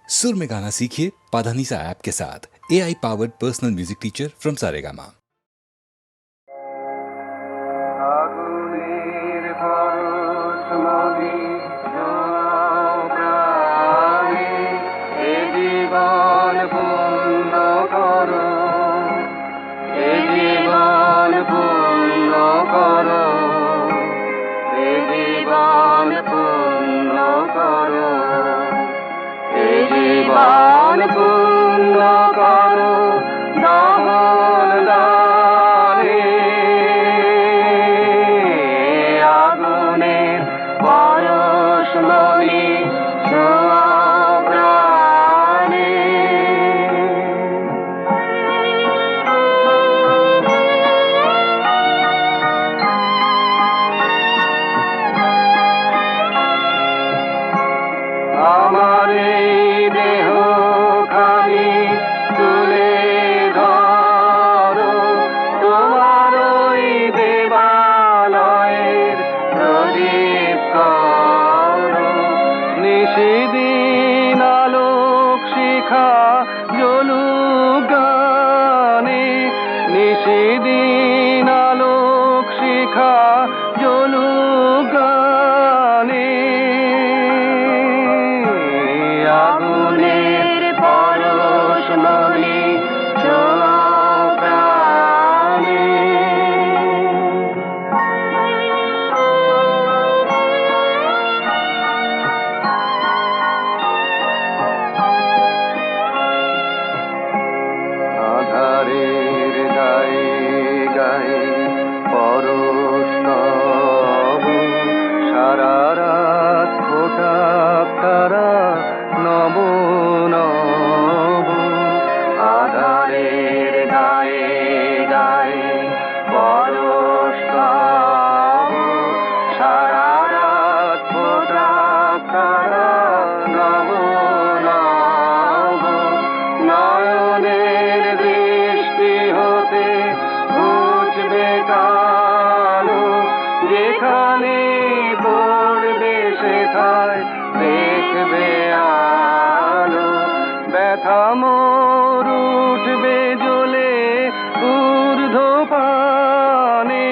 सुर में गाना सीखिए पाधानीसा ऐप के साथ। AI powered personal music teacher from Saregama. জীবন পূর্ণ করো দামন দানে আগুনের পরশমণি ছোঁয়া প্রাণে আমার এই দেহ খানি তুলে ধরো তোমার ওই দেবালয়ের প্রদীপ করো নিশিদিন আলোক শিখা জ্বলুক গানে নিশিদিন আলোক শিখা জ্বলুক গানে আগুনের পরশমণি ছোঁয়া প্রাণে আধারের গায়ে গায়ে পরশ তব সারা রাত ফোটাক তারা নব নব আধারের গায়ে গায়ে পরশ তব সারা রাত ফোটাক তারা নব নব নয়নের দৃষ্টি হতে ঘুচবে কালো যেখানে পড়বে সেথায় দেখবে আলো ব্যথা মোর উঠবে জ্বলে ঊর্ধ্ব পানে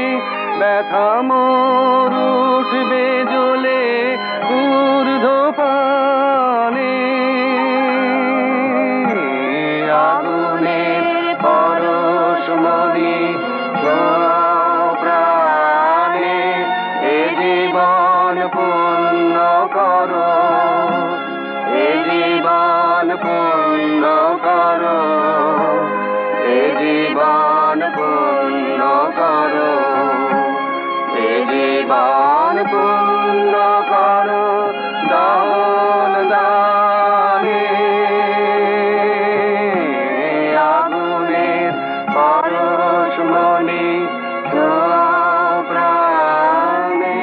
ব্যথা মোর উঠবে জ্বলে ঊর্ধ্ব পানে আগুনের পরশমণি ছোঁয়া প্রাণে এ জীবন পূর্ণ করো এ জীবন পূর্ণ করো এ জীবন পূর্ণ করো এ জীবন পূর্ণ করো দান দানে আগুনের পরশমণি ছোঁয়া প্রাণে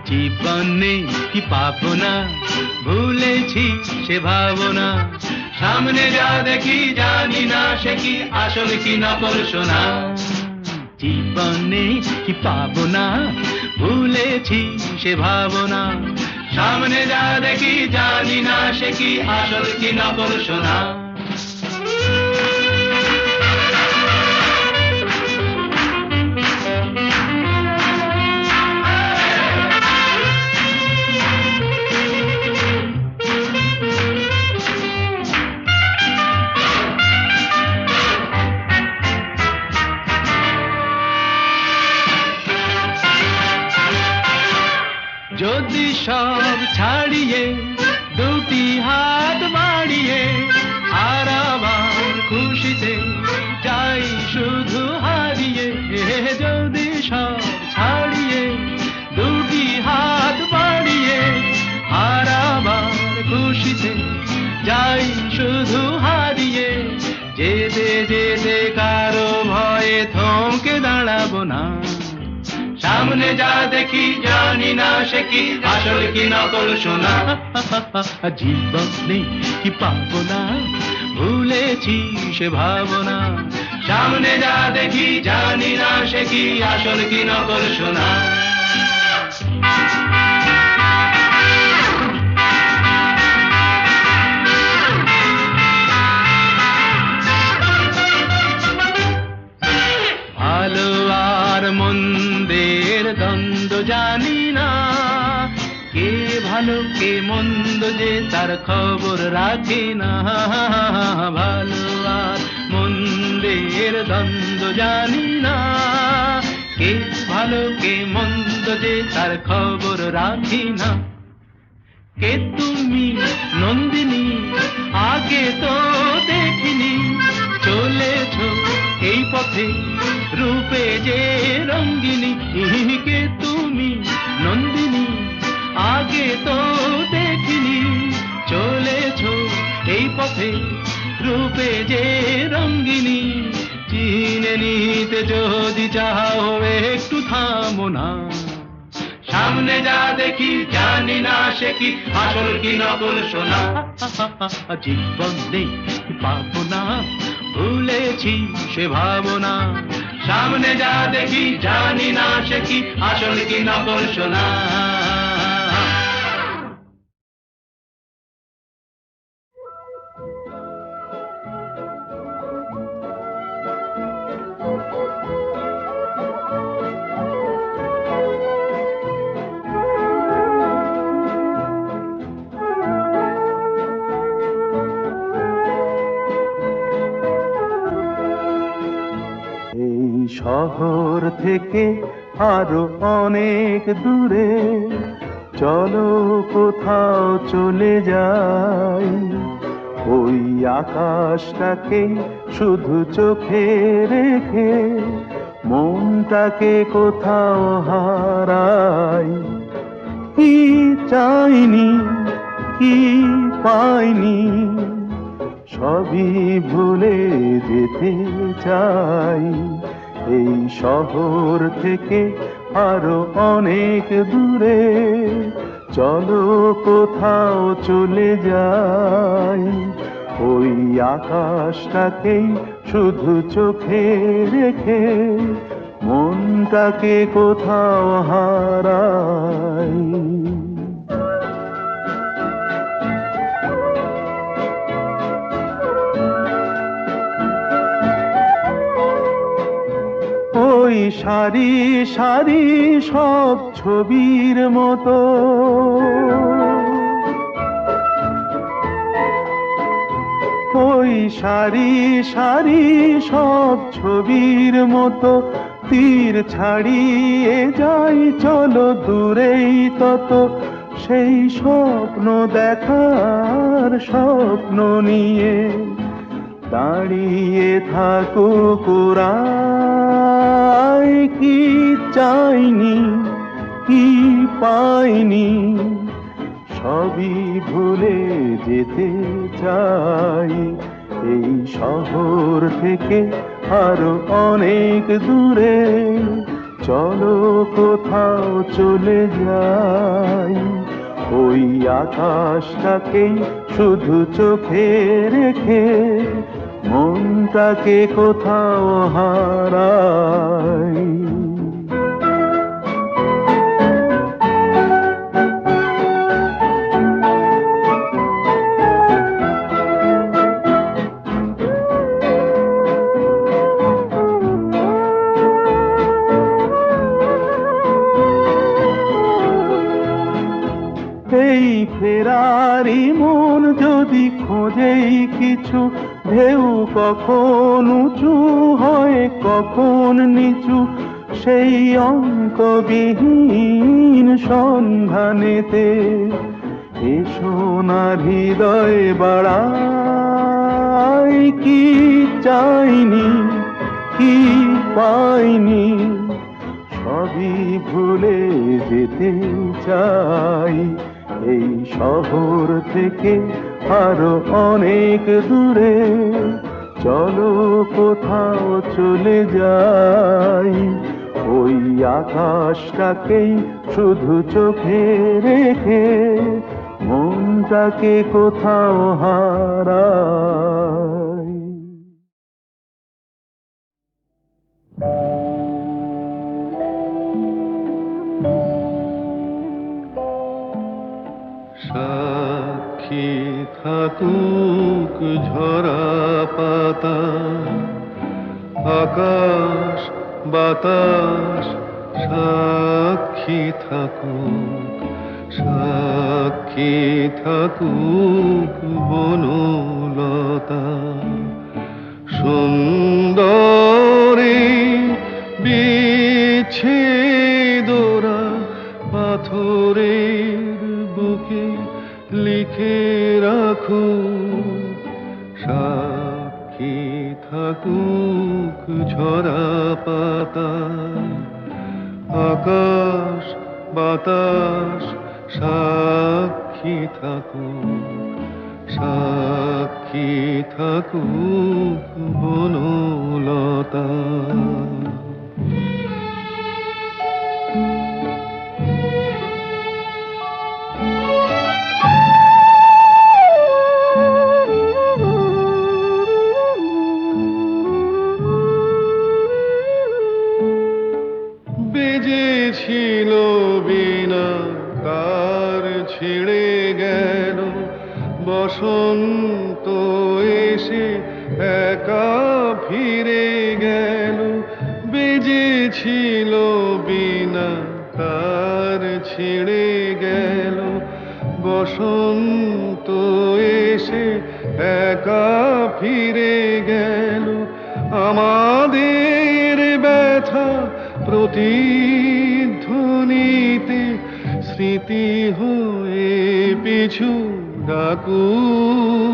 জীবনে কি পাবো না ভুলেছি সে ভাবনা সামনে যা দেখি জানি না সে কি আসল কি নকল শোনা জীবনে কি পাবো না ভুলেছি সে ভাবনা সামনে যা দেখি জানি না সে কি আসল কি নকল শোনা যদি সব ছাড়িয়ে দুটি হাত বাড়িয়ে আর আবার খুশিতে যাই শুধু হারিয়ে যদি সব ছাড়িয়ে দুটি হাত বাড়িয়ে আর আবার খুশিতে যাই শুধু শুধু হারিয়ে যেতে যেতে কারো ভয়ে থমকে দাঁড়াবো না। সামনে যা দেখি জানি না সে কি আসল কি নকল সোনা। জীবনে কি পাবো না, ভুলেছি সে ভাবনা। সামনে যা দেখি জানি না সে কি আসল কি নকল সোনা। ভালো আর মন্দের দ্বন্দ্ব জানি না, কে ভালো কে মন্দ যে তার খবর রাখি না। ভালো আর মন্দের দ্বন্দ্ব জানি না, কে ভালো কে মন্দ যে তার খবর রাখি না। কে তুমি নন্দিনী আগে তো দেখিনি, চলেছো এই পথে রূপে যে রঙ্গিনী। কে তুমি নন্দিনী আগে তো দেখিনি, চলেছো এই পথে রূপে যে রঙ্গিনী। চিনে নিতে যদি চাও একটু থামো না। সামনে যা দেখি জানি না সে কি আসল কি নকল সোনা। জীবনে পাবো না, ভুলেছি সে ভাবনা। সামনে যা দেখি জানি না সে কি আসল কি নকল সোনা। এই শহর থেকে আরো অনেক দূরে চলো কোথাও চলে যাই। ওই আকাশটাকে শুধু চোখে রেখে মনটাকে কোথাও হারাই। কি চাইনি কি পাইনি সবই ভুলে যেতে চাই। এই শহর থেকে আরো অনেক দূরে চলো কোথাও চলে যাই। ওই আকাশটাকেই শুধু চোখে রেখে মনটাকে কোথাও হারাই। ওই সারি সারি সব ছবির মতো ওই সারি সারি সব ছবির মতো তীর ছাড়িয়ে যাই চলো দূরেই তত। সেই স্বপ্ন দেখার স্বপ্ন নিয়ে দাঁড়িয়ে থাকুক ওরাই। কি চাইনি কি পাইনি সবই ভুলে যেতে চাই। এই শহর থেকে আরো অনেক দূরে চলো কোথাও চলে যাই। ওই আকাশটাকেই শুধু চোখে রেখে মনটাকে কোথাও হারাই। এই ফেরারি মন যদি খোঁজেই কিছু, ঢেউ কখন উঁচু হয় কখন নিচু, সেই অঙ্কবিহীন সন্ধানেতে এসো না হৃদয় বাড়াই। কি চাইনি কি পাইনি সবই ভুলে যেতে চাই। এই শহর থেকে আরো অনেক দূরে। চলো কোথাও চলে যাই, ওই আকাশটাকেই শুধু চোখে রেখে মনটাকে কোথাও হারাই। সাক্ষী থাকুক ঝরা পাতা, আকাশ বাতাস সাক্ষী থাকুক, সাক্ষী থাকুক বনলতা। সুন্দরী বিচ্ছেদরা পাথরের বুকে লিখে রাখুক, সাক্ষী থাকুক ঝরা পাতা, আকাশ বাতাস সাক্ষী থাকুক, সাক্ষী থাকুক বনলতা। বেজেছিল বিনা কার ছিঁড়ে গেল, বসন্ত এসে একা ফিরে গেল। বেজেছিল বিনা কার ছিঁড়ে গেল, বসন্ত এসে একা ফিরে গেল। আমাদের ব্যথা প্রতিধ্বনিতে স্মৃতি হয়ে পিছু ডাকুক,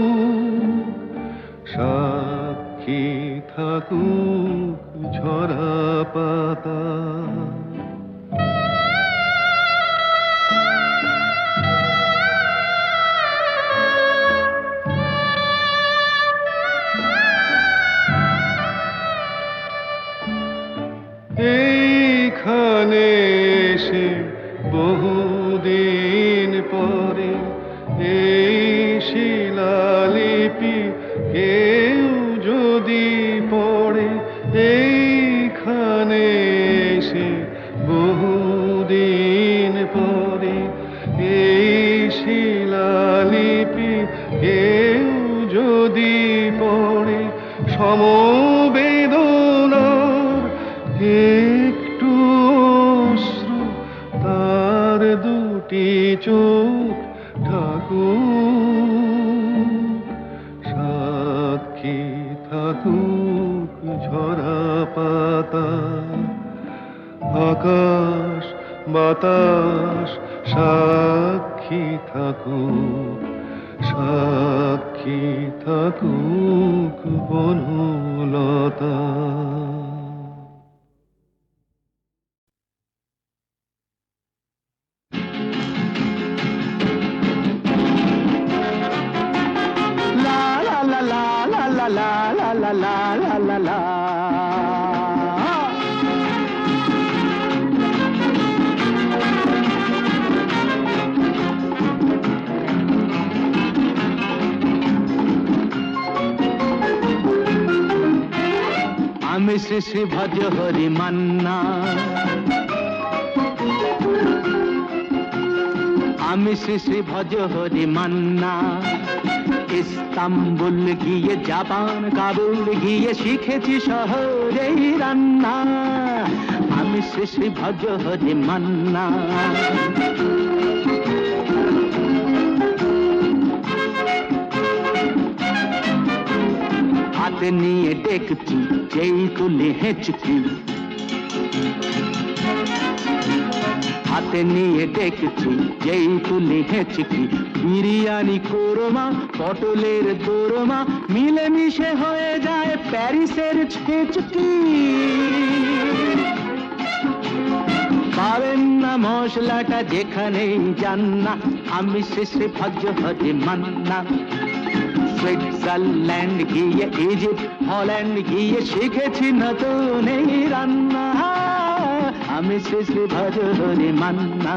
সাক্ষী থাকুক ঝরা পাতা। এইখানে এসে বহুদিন পরে এই শিলালিপি কেউ যদি পড়ে, এইখানে এসে বহুদিন পরে এই শিলালিপি কেউ যদি পড়ে, সমবেদনার একটু অশ্রু তার দুটি চোখ ঠাকুর, সাক্ষী থাকুক ঝরা পাতা, আকাশ বাতাস সাক্ষী থাকুক, সাক্ষী থাকুক বনলতা। আমি শ্রী শ্রী ভজ হরি মান্না, আমি শ্রী শ্রী ভজ হরি মান্না। ইস্তাম্বুল গিয়ে জাপান কাবুল গিয়ে শিখেছি শহরেই রান্না, আমি শ্রী শ্রী ভজ হরি মান্না। হাতে নিয়ে দেখছি যেই তুলে হেঁচকি, হাতে নিয়ে দেখছি যেই তুলে হেঁচকি। বিরিয়ানি কোরমা পটলের দোরমা মিলেমিশে হয়ে যায় প্যারিসের ছেচকি। পাবেন না মশলাটা যেখানেই যান না, আমি শ্রী শ্রী ভজ হরি মান্না। সুইজারল্যান্ড গিয়ে ইজিপ্ট হল্যান্ড গিয়ে শিখেছি নতুন এই রান্না আমি শ্রী শ্রী ভজ হরি মান্না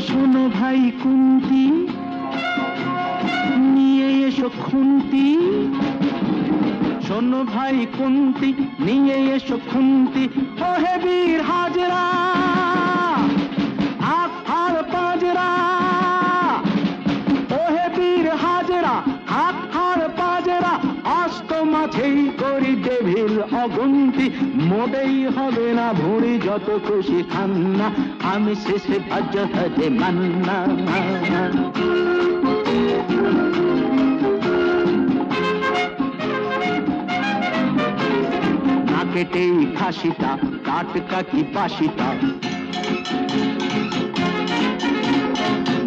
শোনো ভাই কুন্তি নিয়ে এসো খুন্তি শোনো ভাই কুন্তি নিয়ে এসো খুন্তি ও হে বীর হাজরা হাত হার পাজরা ও হে বীর হাজরা হাত হার পাজরা অস্ত মাঝেই করি ডেভিল অগুন্তি মোটেই হবে না ভুঁড়ি যত খুশি খান্না আমি শেষে ভজ হরে মান্না কেটে খাসিটা টাটকা কি বাসিটা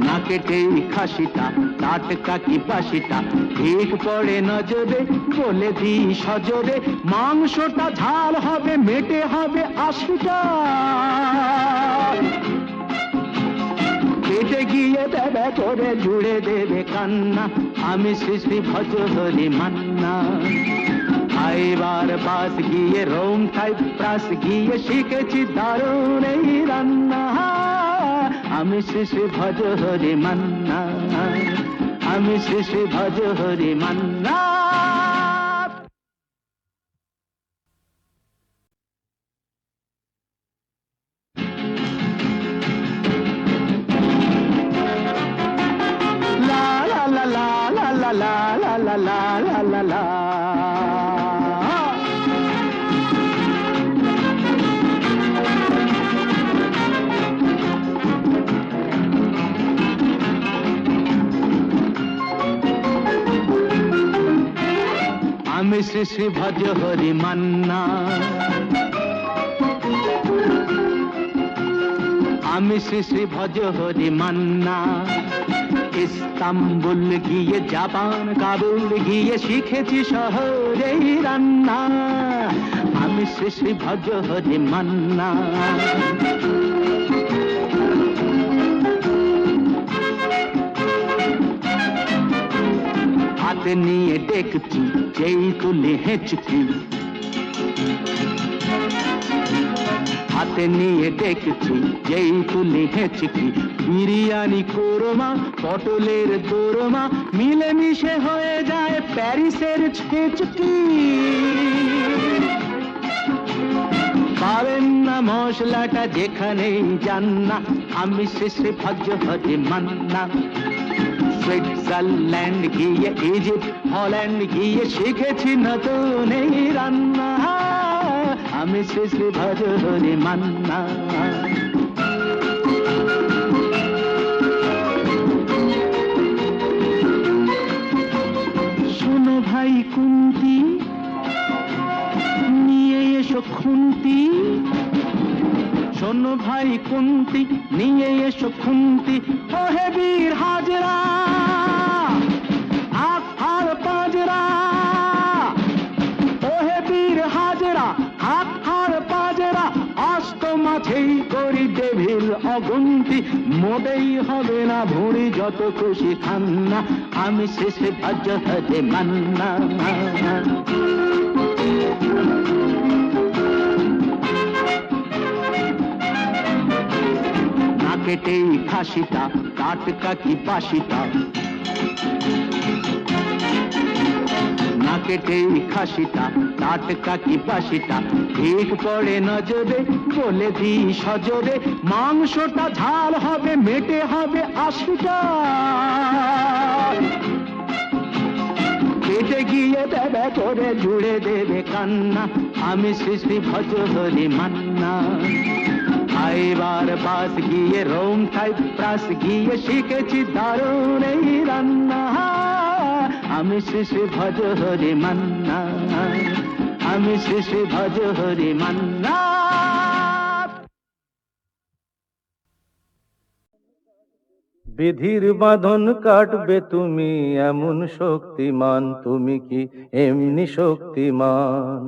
না কেটে খাসিটা টাটকা কি বাসিটা ঠিক পড়ে নজরে বলে দি সজরে মাংসটা ঝাল হবে মেটে হবে 80টা পেটে গিয়ে দেবে করে জুড়ে দেবে কান্না আমি শ্রী শ্রী ভজ হরি মান্না এবার পাস গিয়ে রোম সাইপ্রাস গিয়ে শিখেছি দারুণ এই রান্না আমি শ্রী শ্রী ভজ হরি মান্না আমি শ্রী শ্রী ভজ হরি মান্না লা লা লা লা লা লা লা লা লা লা লা লা আমি শ্রী শ্রী ভজ হরি মান্না আমি শ্রী শ্রী ভজ হরি মান্না ইস্তাম্বুল গিয়ে জাপান কাবুল গিয়ে শিখেছি শহরেই রান্না আমি শ্রী শ্রী ভজ হরি মান্না হাতে নিয়ে দেখছি যেই তুলে হেঁচকি হাতে নিয়ে দেখছি যেই তুলে হেঁচকি বিরিয়ানি কোরমা পটলের দোরমা মিলেমিশে হয়ে যায় প্যারিসের ছেচকি পাবেন না মশলাটা যেখানেই যান না আমি শ্রী শ্রী ভজ হরি মান্না সুইজারল্যান্ড গিয়ে ইজিপ্ট হল্যান্ড গিয়ে শিখেছি নতুন এই রান্না আমি শ্রী শ্রী ভজ হরি মান্না শোনো ভাই কুন্তি নিয়ে এসো খুন্তি শোনো ভাই কুন্তি নিয়ে এসো খুন্তি ও হে বীর হাজরা হাত হার পাজরা ও হে বীর হাজরা হাত হার পাজরা অস্ত মাঝেই করি ডেভিল অগুন্তি মোটেই হবে না ভুঁড়ি যত খুশি খান্না আমি শেষে ভজ হরে মান্না কেটে খাসিটা টাটকা কি বাসিটা না কেটে খাসিটা টাটকা কি বাসিটা ঠিক পড়ে নজরে বলে দি সজরে মাংসটা ঝাল হবে মেটে হবে 80টা পেটে গিয়ে দেবে করে জুড়ে দেবে কান্না আমি শ্রী শ্রী ভজ হরি মান্না এবার পাস গিয়ে রোম সাইপ্রাস গিয়ে শিখেছি দারুণ এই রান্না আমি শ্রী শ্রী ভজ হরি মান্না আমি শ্রী শ্রী ভজ হরি মান্না বিধির বাঁধন কাটবে তুমি এমন শক্তিমান তুমি কি এমনি শক্তিমান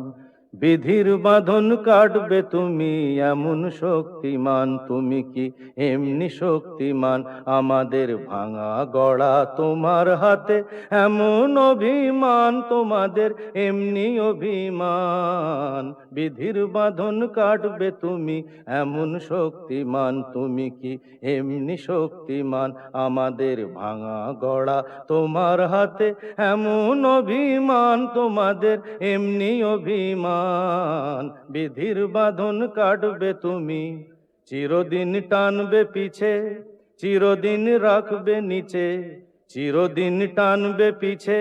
বিধির বাঁধন কাটবে তুমি, এমন শক্তিমান তুমি কি এমনি শক্তিমান? আমাদের ভাঙা গড়া তোমার হাতে, এমন অভিমান তোমাদের এমনি অভিমান। বিধির বাঁধন কাটবে তুমি, এমন শক্তিমান তুমি কি এমনি শক্তিমান? আমাদের ভাঙা গড়া তোমার হাতে, এমন অভিমান তোমাদের এমনি অভিমান। বিধির বাঁধন কাটবে তুমি, চিরদিন টানবে পিছে, চিরদিন রাখবে নিচে। চিরদিন টানবে পিছে,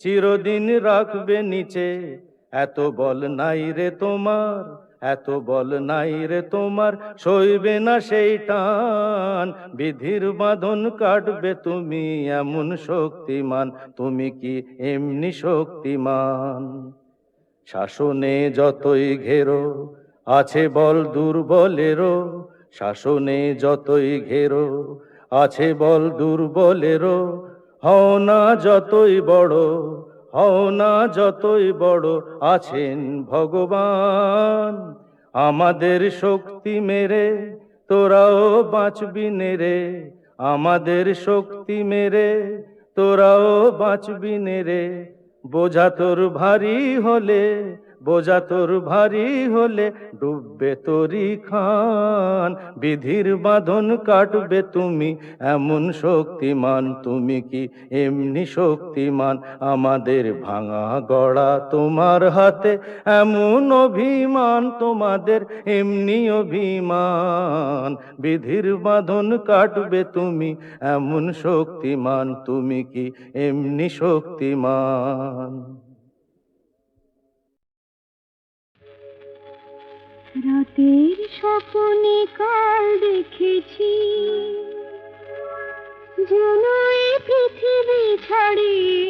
চিরদিন রাখবে নিচে। এত বল নাই রে তোমার, এত বল নাই রে তোমার, সইবে না সেই টান। বিধির বাঁধন কাটবে তুমি, এমন শক্তিমান তুমি কি এমনি শক্তিমান? শাসনে যতই ঘেরো আছে বল দুর্বলেরও, শাসনে যতই ঘেরো আছে বল দুর্বলেরও। হও না যতই বড়, হও না যতই বড়, আছেন ভগবান। আমাদের শক্তি মেরে তোরাও বাঁচবি নেরে, আমাদের শক্তি মেরে তোরাও বাঁচবি নেরে। বোঝা তোর ভারী হলে, বোঝা তোর ভারী হলে, ডুববে তোরি খান। বিধির বাঁধন কাটবে তুমি, এমন শক্তিমান তুমি কি এমনি শক্তিমান? আমাদের ভাঙা গড়া তোমার হাতে, এমন অভিমান তোমাদের এমনি অভিমান। বিধির বাঁধন কাটবে তুমি, এমন শক্তিমান তুমি কি এমনি শক্তিমান? রাতের স্বপ্নে কাল দেখেছি, যেন এই পৃথিবী ছাড়িয়ে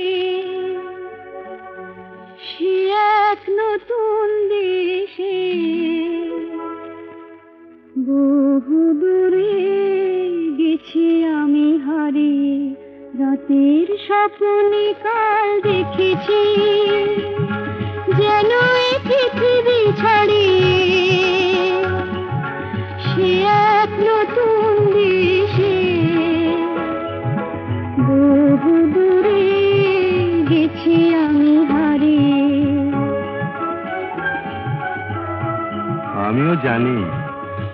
সে এক নতুন দেশে বহু দূরে গেছি আমি হারিয়ে। রাতের স্বপ্নে কাল দেখেছি, যেন এই পৃথিবী ছাড়িয়ে সে এক নতুন দেশে বহু দূরে গেছি আমি হারিয়ে। আমিও জানি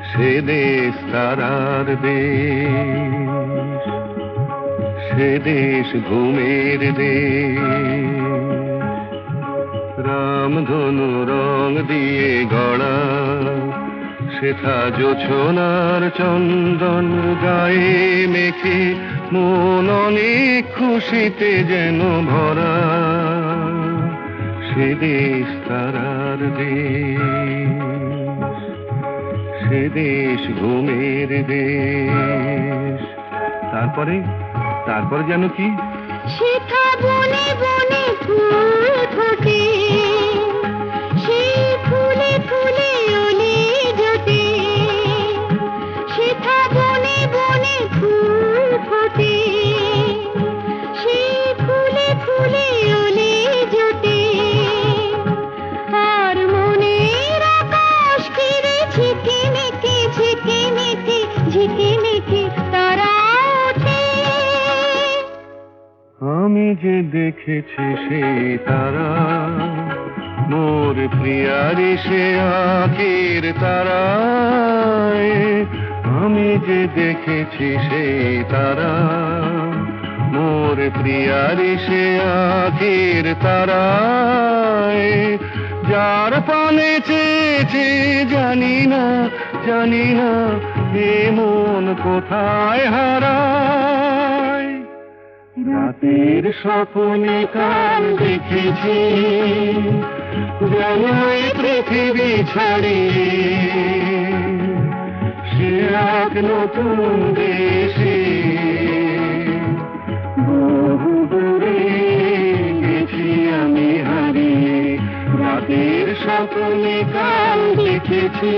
সে দেশ তারার দেশ, সে দেশ ঘুমের দেশ। রামধনু রং দিয়ে গড়া সেথা জোছনার চন্দন গায়ে মেখে মন অনেক খুশিতে যেন ভরা। সে দেশ তারার দেশ, সে দেশ ঘুমের দেশ। তারপরে তারপরে যেন কি সেথা বনে বনে ফুল ফোটে, সেই ফুলে ফুলে ওলে জোটে। সেথা বনে বনে ফুল ফোটে, সেই ফুলে ফুলে ওলে জোটে। আর মনের আকাশ ঘিরে ঝিকিমিকি ঝিকিমিকি ঝিকিমিকি তারা ওঠে। আমি যে দেখেছি সেই তারা, মোর প্রিয়ারি সে আঁখের তারায়। আমি যে দেখেছি সেই তারা, মোর প্রিয়ারি সে আঁখের তারায়। যার পানে চেয়েছে জানি না, জানি না এ মন কোথায় হারায়। রাতের স্বপ্নে কাল দেখেছি, যেন এই পৃথিবী ছাড়িয়ে সে এক নতুন দেশে বহু দূরে গেছি আমি হারিয়ে। রাতের স্বপ্নে কাল দেখেছি।